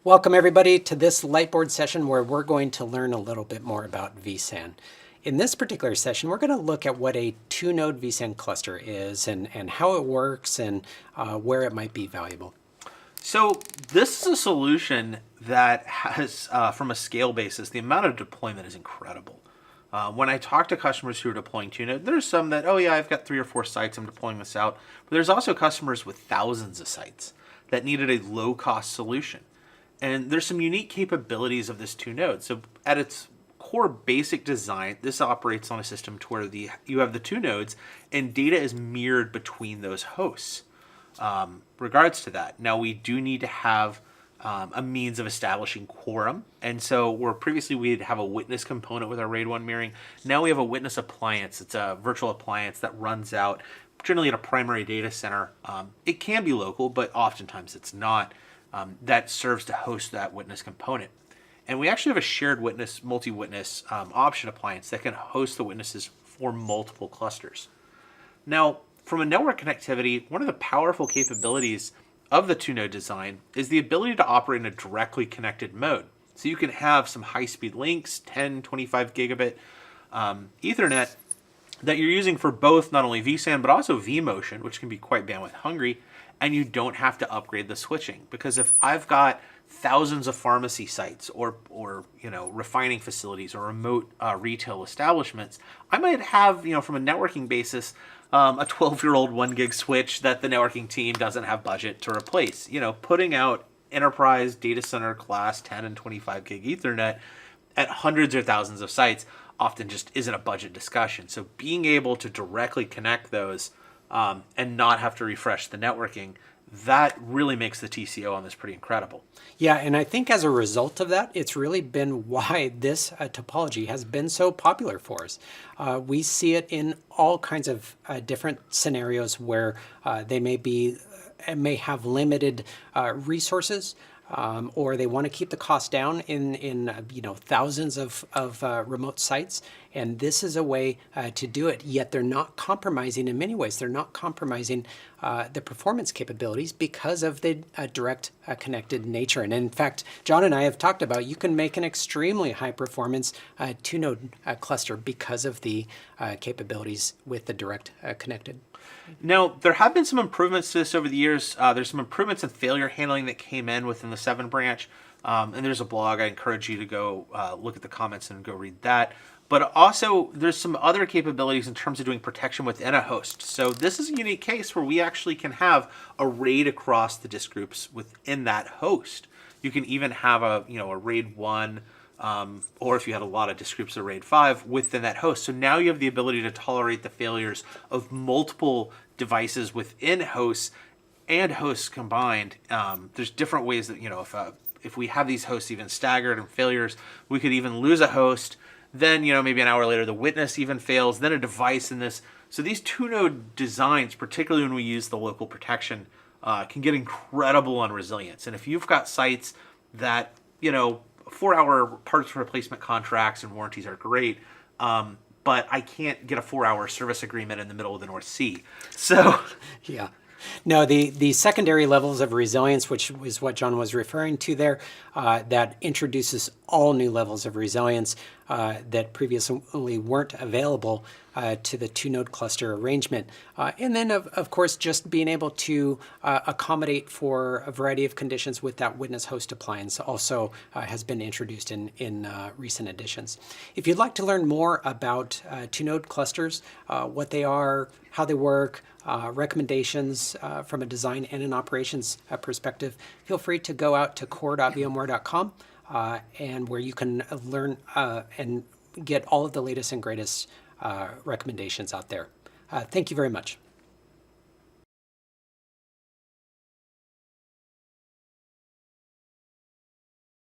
Welcome everybody to this Lightboard session where we're going to learn a little bit more about vSAN. In this particular session, we're going to look at what a two-node vSAN cluster is and how it works and where it might be valuable. So this is a solution that has, from a scale basis, the amount of deployment is incredible. When I talk to customers who are deploying two-node, there's some that, oh yeah, I've got 3 or 4 sites, I'm deploying this out. But there's also customers with thousands of sites that needed a low-cost solution. And there's some unique capabilities of this two-node. So at its core basic design, this operates on a system to where you have the two nodes and data is mirrored between those hosts. Regards to that, now we do need to have a means of establishing quorum. And so where previously we'd have a witness component with our RAID 1 mirroring, now we have a witness appliance. It's a virtual appliance that runs out generally at a primary data center. It can be local, but oftentimes it's not. That serves to host that witness component. And we actually have a shared witness, multi-witness option appliance that can host the witnesses for multiple clusters. Now, from a network connectivity, one of the powerful capabilities of the two-node design is the ability to operate in a directly connected mode. So you can have some high-speed links, 10, 25 gigabit Ethernet that you're using for both not only vSAN but also vMotion, which can be quite bandwidth hungry, and you don't have to upgrade the switching. Because if I've got thousands of pharmacy sites or refining facilities or remote retail establishments, I might have, from a networking basis, a 12-year-old 1 gig switch that the networking team doesn't have budget to replace. Putting out enterprise data center class 10 and 25 gig Ethernet at hundreds or thousands of sites often just isn't a budget discussion. So being able to directly connect those and not have to refresh the networking, that really makes the TCO on this pretty incredible. Yeah, and I think as a result of that, it's really been why this topology has been so popular for us. We see it in all kinds of different scenarios where they may have limited resources. Or they want to keep the cost down in thousands of remote sites, and this is a way to do it. Yet they're not compromising in many ways. They're not compromising the performance capabilities because of the direct connected nature. And in fact, John and I have talked about you can make an extremely high performance two-node cluster because of the capabilities with the direct connected. Now, there have been some improvements to this over the years. There's some improvements in failure handling that came in within the 7 branch. And there's a blog. I encourage you to go look at the comments and go read that. But also, there's some other capabilities in terms of doing protection within a host. So this is a unique case where we actually can have a RAID across the disk groups within that host. You can even have a RAID 1, or if you had a lot of disk groups, a RAID 5 within that host. So now you have the ability to tolerate the failures of multiple devices within hosts and hosts combined. There's different ways that, if we have these hosts even staggered and failures, we could even lose a host. Then, maybe an hour later, the witness even fails, then a device in this. So these two-node designs, particularly when we use the local protection, can get incredible on resilience. And if you've got sites that, 4-hour parts replacement contracts and warranties are great, but I can't get a 4-hour service agreement in the middle of the North Sea. So, yeah. No, the secondary levels of resilience, which is what John was referring to there, that introduces all new levels of resilience that previously weren't available to the two-node cluster arrangement. And then, of course, just being able to accommodate for a variety of conditions with that witness host appliance also has been introduced in recent editions. If you'd like to learn more about two-node clusters, what they are, how they work, recommendations from a design and an operations perspective, feel free to go out to core.vmware.com and where you can learn and get all of the latest and greatest recommendations out there. Thank you very much.